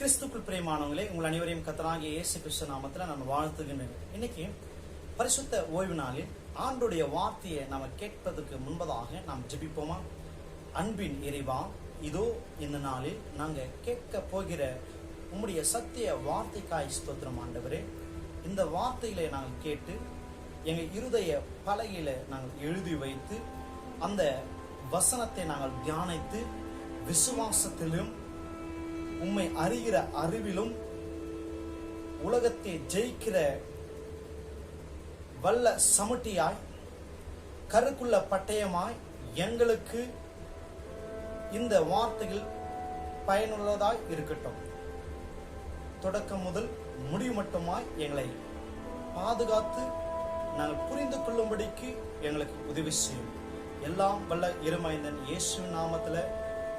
கிறிஸ்துக்குள் பிரியமானவங்களே, உங்கள் அனைவரையும் கர்த்தராகிய இயேசு கிறிஸ்து நாமத்தில் நான் வாழ்த்துகின்றேன். இன்னைக்கு பரிசுத்த ஓய்வு நாளில் ஆண்டுடைய வார்த்தையை நாம கேட்பதற்கு முன்பதாக நாம் ஜெபிப்போமா? அன்பின் இறைவா, இதோ இந்த நாளில் நாங்க கேட்க போகிற உம்முடைய சத்திய வார்த்தைக்காய் ஸ்தோத்திரம் ஆண்டவரே. இந்த வார்த்தையில நாங்கள் கேட்டு எங்க இருதய பலகையில நாங்கள் எழுதி வைத்து அந்த வசனத்தை நாங்கள் தியானித்து விசுவாசத்திலும் உம்மை அறிகிற அறிவிலும் உலகத்தை ஜெயிக்கிற வல்ல சமுட்டியாய் கருக்குள்ள பட்டயமாய் எங்களுக்கு இந்த வார்த்தைகள் பயனுள்ளதாய் இருக்கட்டும். தொடக்கம் முதல் முடிவு மட்டுமாய் எங்களை பாதுகாத்து நாங்கள் புரிந்து கொள்ளும்படிக்கு எங்களுக்கு உதவி செய்யும். எல்லாம் வல்ல இறைமைந்தன் இயேசு நாமத்துல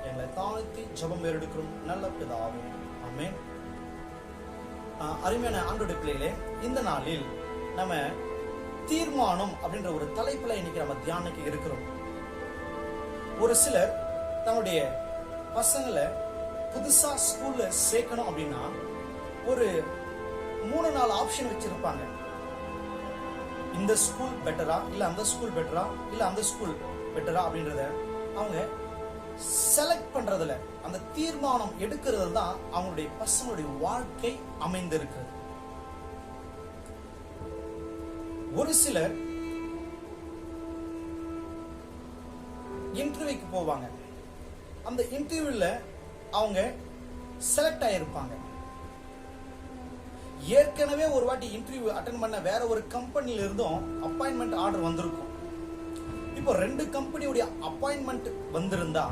எங்களை தாழ்த்தி ஜெபம் எடுக்கிறோம் நல்ல பிதாவே, ஆமென். அருமையான ஆண்டவருடைய பிள்ளைகளே, இந்த நாளில் நம்ம தீர்மானம் அப்படின்ற ஒரு தலைப்புல இன்னைக்கு நம்ம தியானிக்க இருக்கிறோம். ஒரு சிலர் தன்னுடைய பசங்களை புதுசா ஸ்கூல்ல சேர்க்கணும் அப்படின்னா ஒரு 3-4 ஆப்ஷன் வச்சிருப்பாங்க. இந்த ஸ்கூல் பெட்டரா, இல்ல அந்த ஸ்கூல் பெட்டரா, இல்ல அந்த ஸ்கூல் பெட்டரா அப்படின்றத அவங்க செலக்ட் பண்றதுல, அந்த தீர்மானம் எடுக்கிறது தான் அவங்களுடைய பசங்களுடைய வாழ்க்கை அமைந்திருக்கிறது. ஒரு சிலர் இன்டர்வியூக்கு போவாங்க. அந்த இன்டர்வியூல அவங்க செலக்ட் ஆயிருப்பாங்க. ஏற்கனவே ஒரு வாட்டி இன்டர்வியூ அட்டெண்ட் பண்ண வேற ஒரு கம்பெனில இருந்தும் அப்பாயின்மெண்ட் ஆர்டர் வந்திருக்கும். இப்போ 2 கம்பெனியுடைய அப்பாயின்மெண்ட் வந்திருந்தா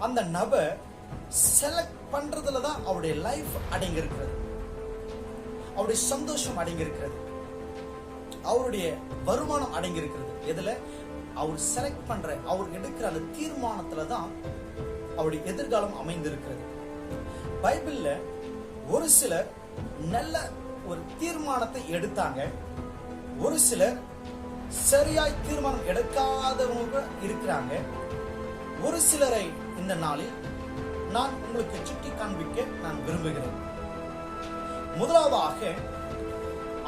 அந்த நபர் செலக்ட் பண்றதுல தான் அவருடைய லைஃப் அடங்கி இருக்கிறது, அவருடைய சந்தோஷம் அடங்கி இருக்கிறது, அவருடைய வருமானம் அடங்கி இருக்கிறது. எதுல? அவர் செலக்ட் பண்ற, அவர் எடுக்கிற அந்த தீர்மானத்துல தான் அவருடைய எதிர்காலம் அமைந்திருக்கிறது. பைபிள்ல ஒரு சிலர் நல்ல ஒரு தீர்மானத்தை எடுத்தாங்க, ஒரு சிலர் சரியாய் தீர்மானம் எடுக்காதவங்க இருக்கிறாங்க. ஒரு சிலரை இந்த நாளில் நான் உங்களுக்கு சுட்டி காண்பிக்க நான் விரும்புகிறேன். முதலாவதாக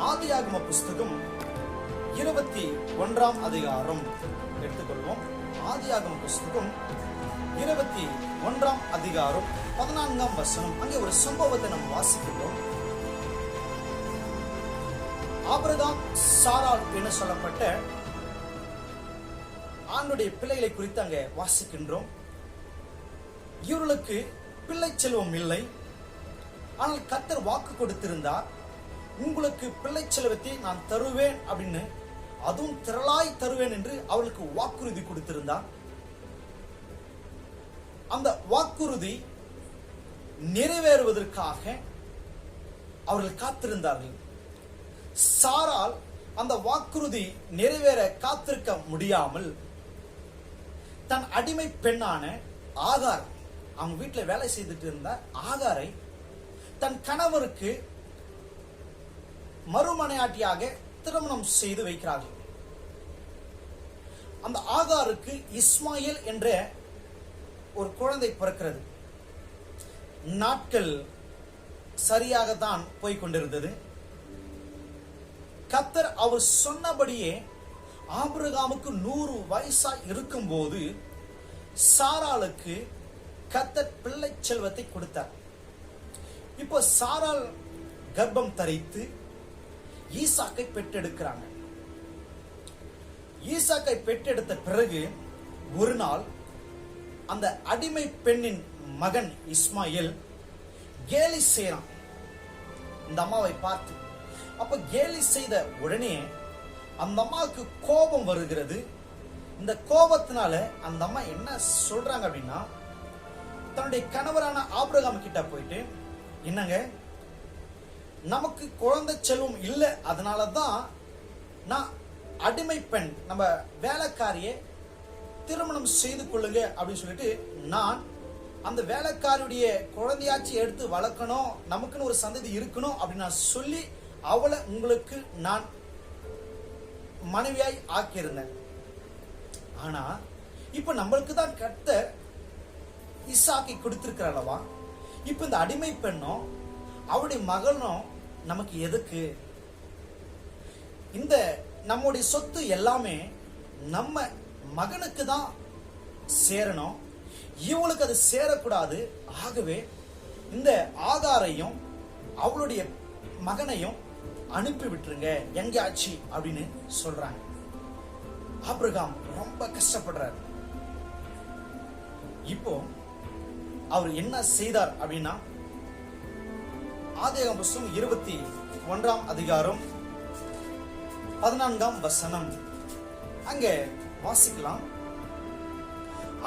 ஆதியாகம புஸ்தகம் 21ஆம் அதிகாரம் எடுத்துக்கொள்வோம். ஆதியாகம புஸ்தகம் 21ஆம் அதிகாரம் 14ஆம் வசனம். அங்கே ஒரு சம்பவத்தை நாம் வாசிக்கிறோம். ஆபிரகாம் சாராள் என சொல்லப்பட்ட ஆண்டுடைய பிள்ளைகளை குறித்து அங்கே வாசிக்கின்றோம். இவர்களுக்கு பிள்ளை செல்வம் இல்லை, ஆனால் கர்த்தர் வாக்கு கொடுத்திருந்தார், உங்களுக்கு பிள்ளை செல்வத்தை நான் தருவேன் அப்படின்னு, அதுவும் திரளாய் தருவேன் என்று அவளுக்கு வாக்குறுதி கொடுத்திருந்தார். அந்த வாக்குறுதி நிறைவேறுவதற்காக அவர்கள் காத்திருந்தார்கள். சாரால் அந்த வாக்குறுதி நிறைவேற காத்திருக்க முடியாமல் தன் அடிமை பெண்ணான ஆகார், அவங்க வீட்டுல வேலை செய்துட்டு இருந்த ஆகாரை தன் கணவருக்கு மறுமனையாட்டியாக திருமணம் செய்து வைக்கிறார்கள். அந்த ஆகாருக்கு இஸ்மாயில் என்ற ஒரு குழந்தை பிறக்கிறது. நாட்கள் சரியாகத்தான் போய்கொண்டிருந்தது. கர்த்தர் அவர் சொன்னபடியே ஆபிரகாமுக்கு 100 வயசா இருக்கும் போது சாராளுக்கு கர்த்தர் பிள்ளை செல்வத்தை கொடுத்தார். இப்போ சாராள் கர்ப்பம் தரித்து ஈசாக்கை பெற்றெடுக்கிறாங்க. ஈசாக்கை பெற்றெடுத்த பிறகு ஒரு நாள் அந்த அடிமை பெண்ணின் மகன் இஸ்மாயில் கேலி செய்றான் இந்த அம்மாவை பார்த்து. அப்ப கேலி செய்த உடனே அந்த அம்மாவுக்கு கோபம் வருகிறது. இந்த கோபத்தினால அந்த அம்மா என்ன சொல்றாங்க அப்படின்னா, தன்னுடைய கணவரான ஆபிரகாம் கிட்ட போயிட்டு, என்னங்க, நமக்கு குழந்தை செல்வம் இல்லை, அதனாலதான் நான் அடிமை பெண், நம்ம வேலைக்காரியை திருமணம் செய்து கொள்ளுங்க அப்படின்னு சொல்லிட்டு, நான் அந்த வேலைக்காரியுடைய குழந்தையாச்சி எடுத்து வளர்க்கணும், நமக்குன்னு ஒரு சந்ததி இருக்கணும் அப்படின்னு நான் சொல்லி அவளை உங்களுக்கு நான் மனைவியாய் ஆக்கியிருந்தேன். ஆனா இப்ப நம்மளுக்கு தான் கர்த்தர் ஈசாக்கை கொடுத்திருக்கிறாளவா, இப்ப இந்த அடிமை பெண்ணும் அவருடைய மகனும் நமக்கு எதுக்கு? இந்த நம்முடைய சொத்து எல்லாமே நம்ம மகனுக்கு தான் சேரணும், இவளுக்கு அது சேரக்கூடாது. ஆகவே இந்த ஆகாரையும் அவளுடைய மகனையும் அனுப்பி விட்டுருங்க எங்கேயாச்சு அப்படின்னு சொல்றாங்க. ஆபிரகாம் ரொம்ப கஷ்டப்படுறாரு. இப்போ அவர் என்ன செய்தார் அப்படின்னா, ஆதியாகமம் புத்தகம் 21 அதிகாரம் 14 வசனம் அங்கே வாசிக்கலாம்.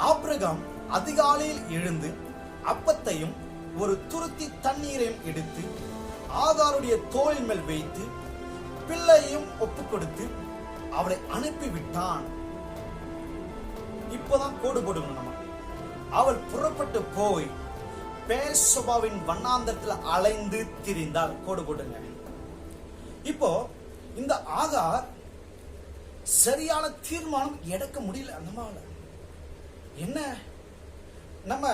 ஆபிரகாம் அதிகாலையில் எழுந்து அப்பத்தையும் ஒரு துருத்தி தண்ணீரையும் எடுத்து ஆகாருடைய தோளின் மேல் வைத்து பிள்ளையையும் ஒப்பு கொடுத்து அவளை அனுப்பி விட்டான். இப்போதான் கோடு போடுங்க நம்ம. அவள் புறப்பட்டு போய் பேர்சபாவின் வண்ணாந்தரத்தில் அலைந்து திரிந்தாள். கோடு போடுங்க. இப்போ இந்த ஆகார் சரியான தீர்மானம் எடுக்க முடியல. அந்த என்ன, நம்ம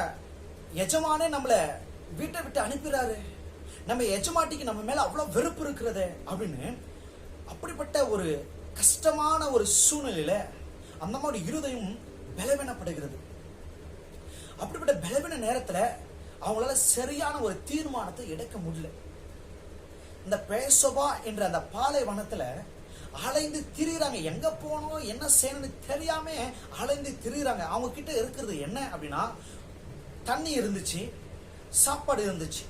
எஜமானே நம்மள வீட்டை விட்டு அனுப்பிறாரு, நம்ம எஜமாட்டிக்கு நம்ம மேல அவ்வளவு வெறுப்பு இருக்கிறது அப்படின்னு அப்படிப்பட்ட ஒரு கஷ்டமான ஒரு சூழ்நிலையில அந்த மாதிரி இருதயம் பலவீனப்படுகிறது. அப்படிப்பட்ட பலவீன நேரத்துல அவங்களால சரியான ஒரு தீர்மானத்தை எடுக்க முடியல. இந்த பேர்சபா என்ற அந்த பாலைவனத்துல அலைந்து திரிறாங்க. எங்க போனோம் என்ன செய்யணும்னு தெரியாம அலைந்து திரிறாங்க. அவங்க கிட்ட இருக்கிறது என்ன அப்படின்னா, தண்ணி இருந்துச்சு, சாப்பாடு இருந்துச்சு.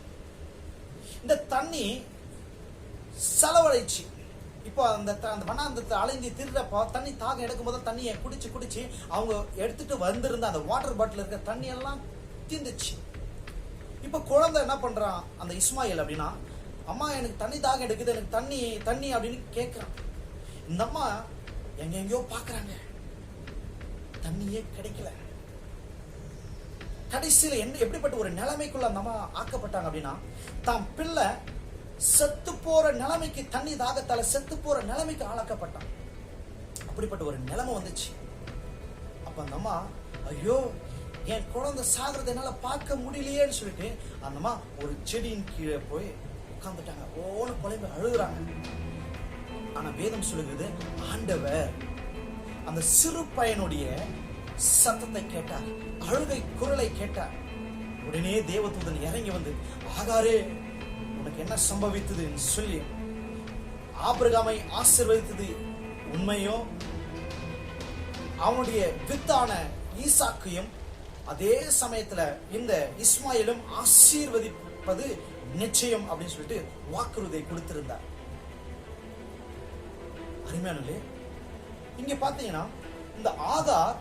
இந்த தண்ணி செலவழிச்சு இப்போ அந்த வனாந்தரத்தை அலைஞ்சி திரிறப்போ தண்ணி தாகம் எடுக்கும் போது தண்ணியை குடிச்சு குடிச்சு அவங்க எடுத்துட்டு வந்திருந்த அந்த வாட்டர் பாட்டில் இருக்க தண்ணி எல்லாம் தீந்துச்சு. இப்ப குழந்தை என்ன பண்றான், அந்த இஸ்மாயில் அப்படின்னா, அம்மா எனக்கு தண்ணி தாகம் எடுக்குது, எனக்கு தண்ணி தண்ணி அப்படின்னு கேட்கிறான். இந்த அம்மா எங்கெங்கயோ பாக்குறாங்க, தண்ணியே கிடைக்கல. கடைசியில எப்படிப்பட்ட ஒரு நிலைமைக்குள்ள அந்த அம்மா ஆக்கப்பட்டாங்க அப்படின்னா, தான் பிள்ளை செத்து போற நிலைமைக்கு, தண்ணி தாகத்தால செத்து போற நிலைமைக்கு ஆளாக்கப்பட்டான். அப்படிப்பட்ட ஒரு நிலைமை வந்துச்சு. அப்ப அந்த அம்மா, ஐயோ என் குழந்தை சாகிறத என்னால பார்க்க முடியலையேன்னு சொல்லிட்டு அந்த அம்மா ஒரு செடியின் கீழே போய் உட்கார்ந்துட்டாங்க. ஓன்னு குழம்பு அழுகுறாங்க. ஆனா வேதம் சொல்லுகிறது, ஆண்டவர் அந்த சிறு பையனுடைய சத்தத்தை கேட்டார், அழுகை குரலை கேட்டார். உடனே தேவதூதன் இறங்கி வந்து, ஆகாரே உனக்கு என்ன சம்பவித்தது சொல்லி ஆபிரகாமை ஆசீர்வதித்தது உண்மையோ, அவனுடைய வித்தான ஈசாக்கையும் அதே சமயத்துல இந்த இஸ்மாயிலும் ஆசீர்வதிப்பது நிச்சயம் அப்படின்னு சொல்லிட்டு வாக்குறுதியை கொடுத்திருந்தார். அருமையானே, இங்க பாத்தீங்கன்னா இந்த ஆகார்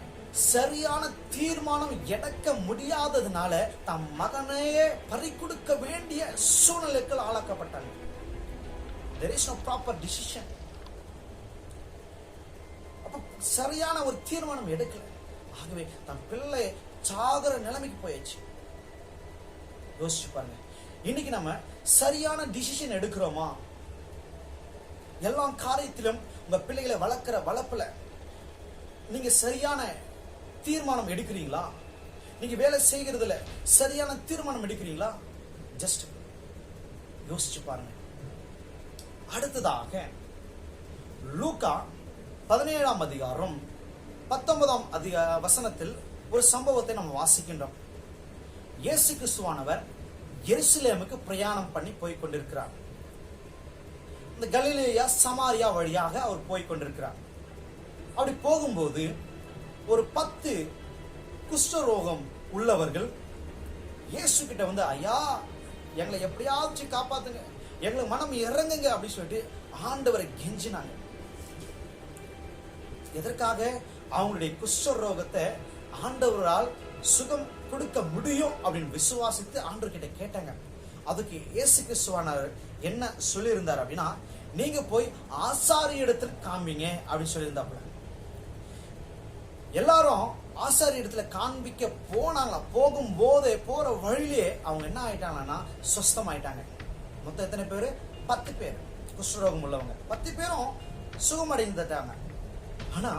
சரியான தீர்மானம் எடுக்க முடியாததுனால தம் மகனையே பறிகொடுக்க வேண்டிய சூழ்நிலைக்கு ஆளாக்கப்பட்டாங்க. There is no proper decision. அப்ப சரியான ஒரு தீர்மானம் எடுக்கல. ஆகவே தம் பிள்ளை சாகர நிலைமைக்கு போயிடுச்சு. யோசிச்சு பாருங்க, இன்னைக்கு நம்ம சரியான டிசிஷன் எடுக்கிறோமா? எல்லா காரியத்திலும் உங்க பிள்ளைகளை வளர்க்கிற வளர்ப்புல நீங்க சரியான தீர்மானம் எடுக்கிறீங்களா? நீங்க வேலை செய்கிறதுல சரியான தீர்மானம் எடுக்கிறீங்களா? ஜஸ்ட் யோசிச்சு பாருங்க. அடுத்ததாக லூக்கா 17 அதிகாரம் 19 வசனத்தில் ஒரு சம்பவத்தை நம்ம வாசிக்கின்றோம். இயேசு கிறிஸ்துவானவர் எருசலேமுக்கு பிரயாணம் பண்ணி போய் கொண்டிருக்கிறார். இந்த கலிலேயா சமாரியா வழியாக அவர் போய் கொண்டிருக்கிறார். அப்படி போகும்போது ஒரு 10 குஷ்டரோகம் உள்ளவர்கள் இயேசு கிட்ட வந்து, ஐயா எங்களை எப்படியாச்சும் காப்பாத்துங்க, எங்களுக்கு மனம் இறங்குங்க அப்படின்னு சொல்லிட்டு ஆண்டவரை கெஞ்சினாங்க. எதற்காக? அவங்களுடைய குஷ்டரோகத்தை ஆண்டவரால் சுகம் கொடுக்க முடியும் அப்படின்னு விசுவாசித்து ஆண்டவர் கிட்ட கேட்டாங்க. அதுக்கு இயேசு கிறிஸ்துவானவர் என்ன சொல்லி இருந்தார் அப்படின்னா, நீங்க போய் ஆசாரி இடத்துல காண்பீங்க அப்படின்னு சொல்லியிருந்தாப்புல. எல்லாரும் ஆசாரி இடத்துல காண்பிக்க போனாங்களா. போகும்போதே போற வழியிலே அவங்க என்ன ஆயிட்டாங்கன்னா சுஸ்தமாயிட்டாங்க. மொத்தம் எத்தனை பேரு? 10 பேர் குஷ்டரோகம் உள்ளவங்க. 10 பேரும் சுகமடைந்துட்டாங்க. ஆனா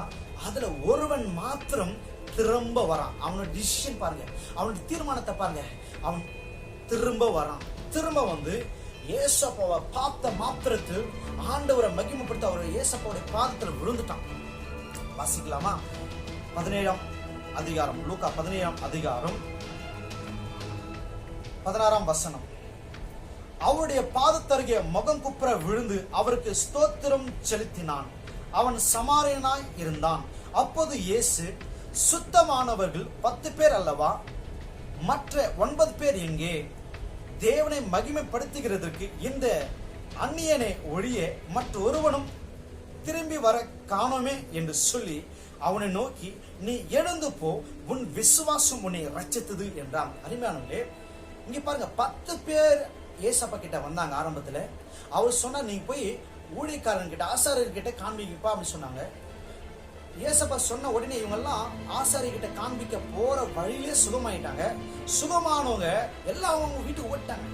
அதுல ஒருவன் மாத்திரம் திரும்ப வரான். அவனோட டிசிஷன் பாருங்க, அவனுடைய தீர்மானத்தை பாருங்க. அவன் திரும்ப வரான். திரும்ப வந்து ஏசப்பாவை பார்த்த மாத்திரத்தில் ஆண்டவரை மகிமைப்படுத்த அவர் ஏசப்பாவுடைய பாதத்தில் விழுந்துட்டான். வாசிக்கலாமா? 17ஆம் அதிகாரம், லூக்கா 17ஆம் அதிகாரம் 16ஆம் வசனம். அவருடைய பாதத்தருகே முகம் குப்புற விழுந்து அவருக்கு ஸ்தோத்திரம் செலுத்தினான். அவன் சமாரியனாய் இருந்தான். அப்போது இயேசு, சுத்தமானவர்கள் 10 பேர் அல்லவா? மற்ற 9 பேர் எங்கே? தேவனை மகிமைப்படுத்துகிறதற்கு இந்த அந்நியனை ஒழிய மற்றொருவனும் திரும்பி வர காணோமே என்று சொல்லி அவனை நோக்கி, நீ எழுந்து போ, உன் விசுவாசம் உன்னை ரட்சித்தது என்றான். அருமையானவர்களே, இங்க பாருங்க, 10 பேர் ஏசப்பா கிட்ட வந்தாங்க. ஆரம்பத்துல அவர் சொன்னா, நீங்க போய் ஊழியக்காரன் கிட்ட, ஆசாரியர் கிட்ட காண்பிக்கப்பா அப்படின்னு சொன்னாங்க. ஏசப்பா சொன்ன உடனே இவங்க எல்லாம் ஆசாரியர் கிட்ட காண்பிக்க போற வழியிலே சுகமாயிட்டாங்க. சுகமானவங்க எல்லாம் அவங்க வீட்டுக்கு ஓட்டாங்க.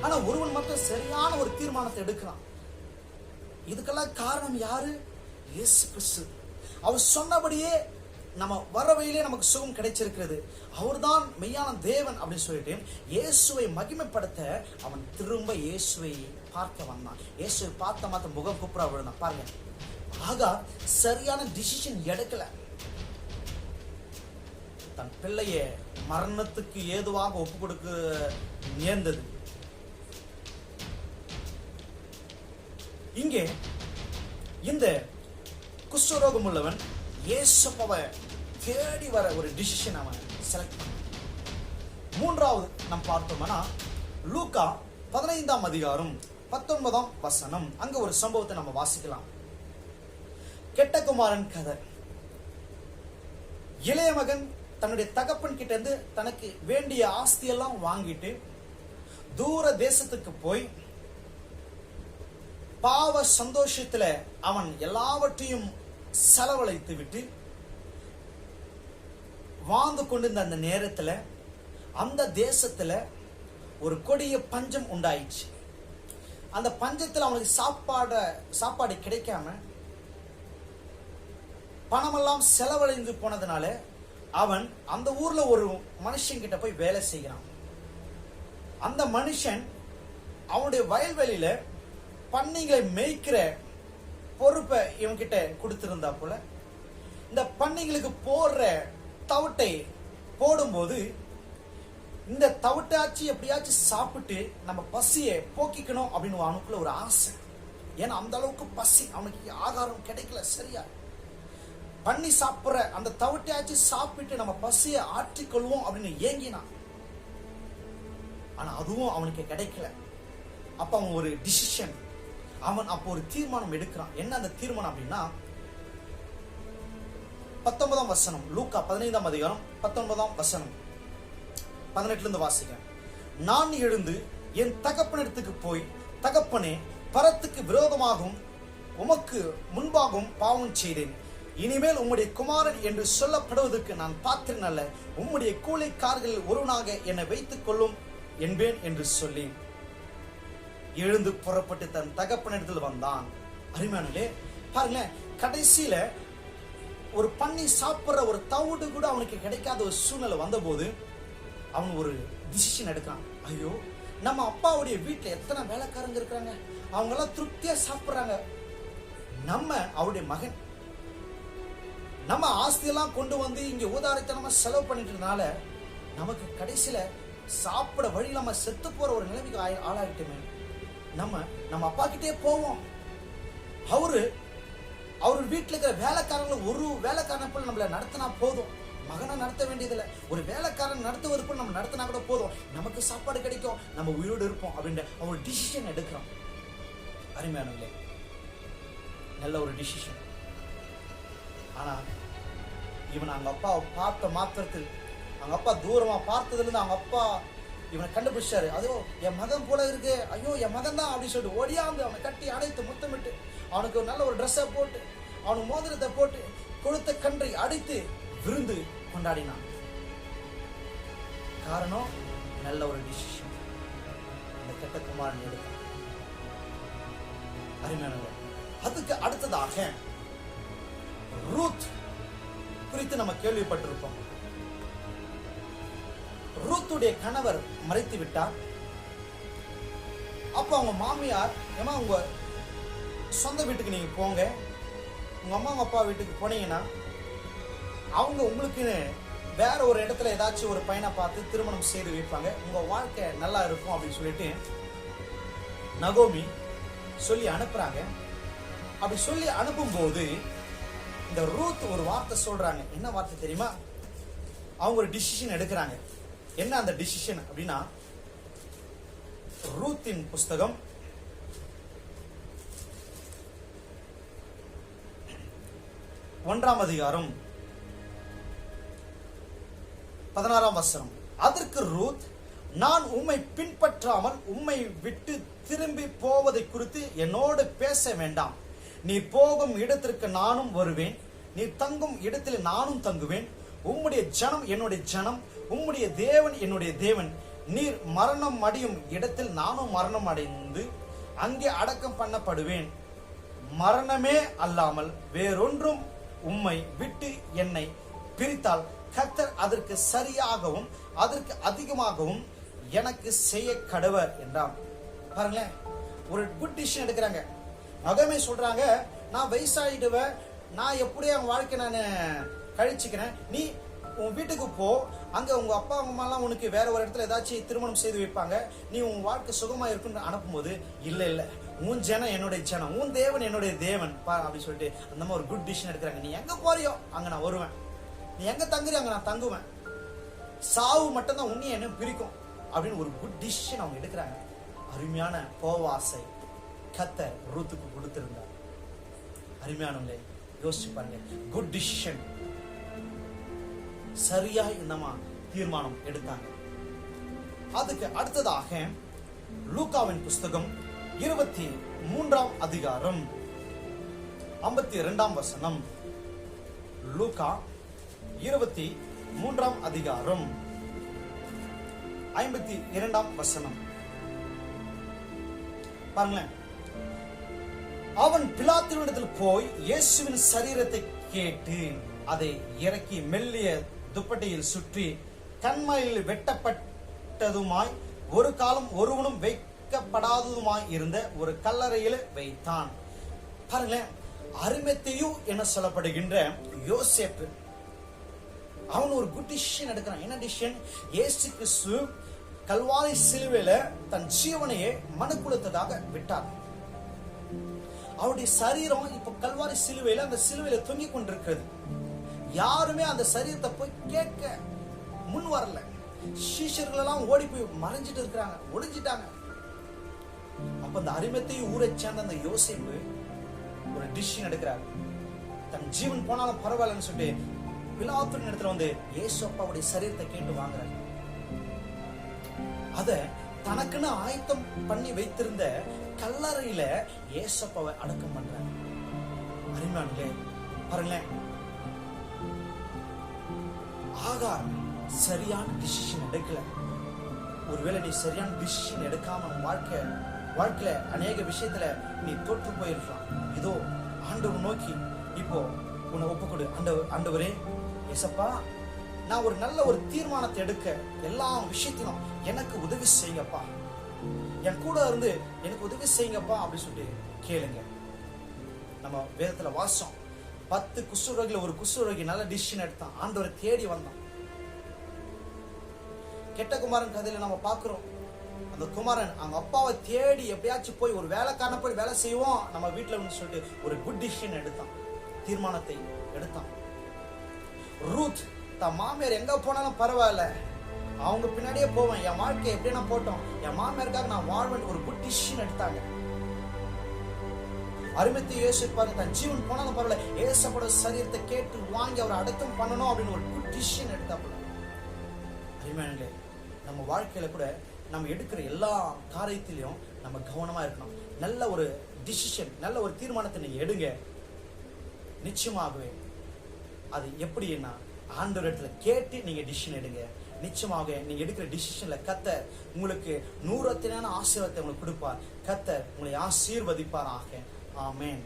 ஆனா ஒருவன் மட்டும் சரியான ஒரு தீர்மானத்தை எடுக்கிறான். இதுக்கெல்லாம் காரணம் யாரு? இயேசு கிறிஸ்து. அவர் சொன்னபடியே நம்ம வர வழியிலே நமக்கு சுகம் கிடைச்சிருக்கிறது. அவர்தான் மெய்யான தேவன் அப்படின்னு சொல்லிட்டு இயேசுவை மகிமைப்படுத்த அவன் திரும்ப இயேசுவை பார்க்க வந்தான். இயேசுவை பார்த்த மாத்த முகம் குப்புறா விழுந்தான். பாருங்க, ஆகா சரியான டிசிஷன் எடுக்கல. தன் பிள்ளைய மரணத்துக்கு ஏதுவாக ஒப்பு கொடுக்க நேர்ந்தது. இங்கே இந்த குஷ்டரோகம் உள்ளவன் இயேசுவை தேடி வர ஒரு டிசிஷன் அவன் செலக்ட் பண்ண. மூன்றாவது நாம் பார்த்தோம்னா லூக்கா 15ஆம் அதிகாரம் 19ஆம் வசனம். அங்க ஒரு சம்பவத்தை நம்ம வாசிக்கலாம். கெட்ட குமாரன் கதை. இளைய மகன் தன்னுடைய தகப்பன் கிட்ட இருந்து தனக்கு வேண்டிய ஆஸ்தியெல்லாம் வாங்கிட்டு தூர தேசத்துக்கு போய் பாவ சந்தோஷத்துல அவன் எல்லாவற்றையும் செலவழித்து விட்டு வாழ்ந்து கொண்டிருந்த அந்த நேரத்துல அந்த தேசத்துல ஒரு கொடிய பஞ்சம் உண்டாயிடுச்சு. அந்த பஞ்சத்துல அவனுக்கு சாப்பாடு கிடைக்காம பணமெல்லாம் செலவழிந்து போனதுனால அவன் அந்த ஊர்ல ஒரு மனுஷன் கிட்ட போய் வேலை செய்கிறான். அந்த மனுஷன் அவனுடைய வயல்வெளியில பன்னிகளை மேய்க்கிற பொறுப்பை இவன் கிட்ட கொடுத்திருந்தா போல. இந்த பன்னிகளுக்கு போடுற தவிட்டை போடும்போது இந்த தவிட்டாச்சு எப்படியாச்சும் சாப்பிட்டு நம்ம பசியை போக்கிக்கணும் அப்படின்னு அவனுக்குள்ள ஒரு ஆசை. ஏன்னா அந்த அளவுக்கு பசி, அவனுக்கு ஆகாரம் கிடைக்கல சரியா. பண்ணி சாப்பிடுற அந்த தவிட்டையாச்சு சாப்பிட்டு நம்ம பசியை ஆற்றிக்கொள்வோம் அப்படின்னு ஏங்கினான். ஆனா அதுவும் அவனுக்கு கிடைக்கல. அப்ப அவன் ஒரு டிசிஷன், அவன் அப்போ ஒரு தீர்மானம் எடுக்கிறான். என்ன அந்த தீர்மானம் அப்படின்னா 19ஆம் வசனம், லூக்கா 15ஆம் அதிகாரம் 19ஆம் வசனம் 18ல இருந்து வாசிக்க. நான் எழுந்து என் தகப்பனிடத்துக்கு போய், தகப்பனே, பரத்துக்கு விரோதமாகவும் உமக்கு முன்பாகவும் பாவம் செய்தேன். இனிமேல் உம்முடைய குமாரன் என்று சொல்லப்படுவதற்கு நான் பாத்திரன் அல்ல. உம்முடைய கூலிக்காரர்களில் ஒருவனாக என்னை வைத்துக் கொள்ளும் என்பேன் என்று சொல்லி எழுந்து புறப்பட்டு தன் தகப்பனிடத்தில் வந்தான். அருமையானே பாருங்களேன், கடைசியில ஒரு பண்ணி சாப்பிடுற ஒரு தவிடு கூட அவனுக்கு கிடைக்காத ஒரு சூழ்நிலை வந்த போது அவன் ஒரு டிசிஷன் எடுக்கிறான். ஐயோ, நம்ம அப்பாவுடைய வீட்டுல எத்தனை வேலைக்காரங்க இருக்கிறாங்க, அவங்க எல்லாம் திருப்தியா சாப்பிடுறாங்க. நம்ம அவருடைய மகன், நம்ம ஆஸ்தியெல்லாம் கொண்டு வந்து இங்க ஊதாரித்தனமா செலவு பண்ணிட்டு இருந்தனால நமக்கு கடைசியில சாப்பிட வழி நம்ம செத்து போற ஒரு நிலைமைக்கு ஆளாகிட்டோமே. நம்ம அப்பா கிட்டே போவோம். அவரு வீட்டுல இருக்கிற வேலைக்காரங்களை ஒரு வேலைக்காரன் போல நம்மள நடத்தினா போதும். மகனை நடத்த வேண்டியதில்லை, ஒரு வேலைக்காரன் நடத்துவது போல நம்ம நடத்தினா கூட போதும், நமக்கு சாப்பாடு கிடைக்கும், நம்ம உயிரோடு இருப்போம் அப்படின்ற அவன் டிசிஷன் எடுக்கிறான். அருமையானவர்களே, நல்ல ஒரு டிசிஷன். ஆனா இவன் அவங்க அப்பாவை பார்த்த மாத்திரத்தில், அவங்க அப்பா தூரமா பார்த்ததுல இருந்து அவங்க அப்பா இவனை கண்டுபிடிச்சாரு. அதோ என் மகன் போல இருக்கு, ஐயோ என் மகன் தான் அப்படின்னு சொல்லிட்டு ஓடியாந்து அவனை கட்டி அடைத்து முத்தமிட்டு அவனுக்கு ஒரு நல்ல ஒரு ட்ரெஸ்ஸை போட்டு அவனுக்கு மோதிரத்தை போட்டு கொழுத்த கன்றை அடித்து விருந்து கொண்டாடினான். காரணம், நல்ல ஒரு டிசிஷன் இந்த கெட்ட குமாரன் எடுத்தான். அருமையானவர், அதுக்கு அடுத்ததாக ரூத் குறித்து நம்ம கேள்விப்பட்டிருப்போம். ரூத்துடைய கணவர் மறைத்து விட்டார். அப்ப அவங்க மாமியார், ஏமா உங்க சொந்த வீட்டுக்கு நீங்க போங்க, உங்க அம்மா அப்பா வீட்டுக்கு போனீங்கன்னா அவங்க உங்களுக்கு வேற ஒரு இடத்துல ஏதாச்சும் ஒரு பையனை பார்த்து திருமணம் செய்து வைப்பாங்க, உங்க வாழ்க்கை நல்லா இருக்கும் அப்படின்னு சொல்லிட்டு நகோமி சொல்லி அனுப்புறாங்க. அப்படி சொல்லி அனுப்பும்போது இந்த ரூத் ஒரு வார்த்தை சொல்றாங்க. என்ன வார்த்தை தெரியுமா? அவங்க ஒரு டிசிஷன் எடுக்கிறாங்க. என்ன அந்த டிசிஷன் அப்படின்னா, ரூத்தின் புஸ்தகம் 1 அதிகாரம் 16 வசனம். அதற்கு ரூத், நான் உம்மை பின்பற்றாமல் உம்மை விட்டு திரும்பி போவதை குறித்து என்னோடு பேச வேண்டாம். நீ போகும் இடத்திற்கு நானும் வருவேன், நீ தங்கும் இடத்தில் நானும் தங்குவேன். உம்முடைய ஜனம் என்னுடைய ஜனம், உம்முடைய தேவன் என்னுடைய தேவன். நீர் மரணம் அடையும் இடத்தில் நானும் மரணம் அடைந்து அங்கே அடக்கம் பண்ணப்படுவேன். மரணமே அல்லாமல் வேறொன்றும் உம்மை விட்டு என்னை பிரித்தால் கர்த்தர் அதற்கு சரியாகவும் அதற்கு அதிகமாகவும் எனக்கு செய்ய கடவர் என்றான். பாருங்களேன், ஒரு குட் டிசிஷன் எடுக்கிறாங்க. நகோமி சொல்றாங்க, நான் வயசாயிடுவேன், நான் எப்படியே அவன் வாழ்க்கை நான் கழிச்சுக்கிறேன், நீ உன் வீட்டுக்கு போ, அங்க உங்க அப்பா அம்மா எல்லாம் உனக்கு வேற ஒரு இடத்துல ஏதாச்சும் திருமணம் செய்து வைப்பாங்க, நீ உன் வாழ்க்கை சுகமா இருக்குன்னு அனுப்பும்போது, இல்ல இல்ல உன் ஜனம் என்னுடைய ஜனம், உன் தேவன் என்னுடைய தேவன் அப்படி சொல்லிட்டு அந்த மாதிரி ஒரு குட் டிசிஷன் எடுக்கிறாங்க. நீ எங்க போறியோ அங்க நான் வருவேன், நீ எங்க தங்குறியோ அங்க நான் தங்குவேன், சாவு மட்டும்தான் உன்னையும் என்ன பிரிக்கும் அப்படின்னு ஒரு குட் டிசிஷன் அவங்க எடுக்கிறாங்க. அருமையான போவாசை கர்த்தர் ரூத்துக்கு கொடுத்திருந்தார். அருமையானவங்களே, யோசிச்சு பாருங்க, குட் டிசிஷன், சரியா என்னமா தீர்மானம் எடுத்தாங்க. அதுக்கு அடுத்ததாக லூக்காவின் புஸ்தகம் 23 அதிகாரம் 52 வசனம். லூக்கா 23 அதிகாரம் 52 வசனம் பாருங்களேன். அவன் பிலாத்துவினிடத்தில் போய் இயேசுவின் சரீரத்தை கேட்டு அதை இறக்கி மெல்லிய துப்பட்டையில் சுற்றி கண்மலையில் வெட்டப்பட்டதுமாய் ஒரு காலம் ஒருவனும் வைக்கப்படாததுமாய் இருந்த ஒரு கல்லறையில் வைத்தான். பாருங்களேன், அரிமத்தேயு என சொல்லப்படுகின்ற யோசேப்பு அவன் ஒரு குட் டிசிஷன் எடுக்கிறான். என்ன டிசிஷன்? இயேசு கிறிஸ்து கல்வாரி சிலுவையில தன் ஜீவனையே மனு கொடுத்ததாக விட்டார். அவருடைய சரீரம் இப்ப கல்வாரி சிலுவையில அந்த சிலுவையில தொங்கிக் கொண்டிருக்கிறது. யாருமே அந்த சரீரத்தை போய் கேட்க முன் வரல. சீஷர்கள் எல்லாம் ஓடி போய் மறைஞ்சிட்டு இருக்கிறாங்க, ஒளிஞ்சிட்டாங்க. அப்ப அந்த அரிமத்தேயு ஊரை சேர்ந்த அந்த யோசேப்பு ஒரு டிசிஷன் எடுக்கிறார். தன் ஜீவன் போனாலும் பரவாயில்லன்னு சொல்லிட்டு பிலாத்துவின் இடத்துல வந்து இயேசு அப்பாவுடைய சரீரத்தை கேட்டு வாங்குறாரு. அத தனக்குன்னு ஆயத்தம் பண்ணி வைத்திருந்த கல்லறையில இயேசு அப்பாவை அடக்கம் பண்றாங்க. அருமையானே, பாருங்களேன், ஆகார் சரியான டிசிஷன் எடுக்கல. ஒருவேளை நீ சரியான டிசிஷன் எடுக்காம வாழ்க்கையில அநேக விஷயத்துல நீ தோற்று போயிருக்கலாம். இதோ ஆண்டவர் நோக்கி இப்போ உன்னை ஒப்புக்கொடு. ஆண்டவரே, ஏசப்பா, நான் ஒரு நல்ல ஒரு தீர்மானத்தை எடுக்க எல்லா விஷயத்திலும் எனக்கு உதவி செய்யுங்கப்பா, என் கூட இருந்து எனக்கு உதவி செய்யுங்கப்பா அப்படி சொல்லிட்டு கேளுங்க. நம்ம வேதத்துல வாசம் 10 குஷ்டரோகில ஒரு குஷ்டரோகி நல்ல டிசிஷன் எடுத்தான், ஆண்டவரை தேடி வந்தான். கெட்ட குமாரன் கதையில நம்ம பாக்குறோம், அந்த குமாரன் அவங்க அப்பாவை தேடி எப்படியாச்சும் போய் ஒரு வேலைக்காரன போய் வேலை செய்வோம் நம்ம வீட்டுல சொல்லிட்டு ஒரு குட் டிசிஷன் எடுத்தான், தீர்மானத்தை எடுத்தான். ரூத் தன் மாமியார் எங்க போனாலும் பரவாயில்ல, அவங்க பின்னாடியே போவேன், என் வாழ்க்கை எப்படின்னா போட்டோம், என் மாமியாருக்காக நான் வாழ்வேன் ஒரு குட் டிசிஷன் எடுத்தாங்க. அரிமத்தேயு யோசிப்பாரு, தன் ஜீவன் போனாலும் பரவாயில்ல, ஏசப்போட சரீரத்தை கேட்டு வாங்கி அவரை அடக்கம் பண்ணணும் அப்படின்னு ஒரு குட் டிசிஷன் எடுத்தாப்புல. அருமையானவர்களே, நம்ம வாழ்க்கையில கூட நம்ம எடுக்கிற எல்லா காரியத்திலையும் நம்ம கவனமா இருக்கணும். நல்ல ஒரு டிசிஷன், நல்ல ஒரு தீர்மானத்தை நீங்க எடுங்க. நிச்சயமாகவே அது எப்படின்னா ஆண்டவர் இடத்துல கேட்டு நீங்க டிசிஷன் எடுங்க. நிச்சயமாக நீங்க எடுக்கிற டிசிஷன்ல கர்த்தர் உங்களுக்கு 100 ஆசீர்வாதத்தை உங்களுக்கு கொடுப்பார். கர்த்தர் உங்களை ஆசீர்வதிப்பாராக. ஆமென்.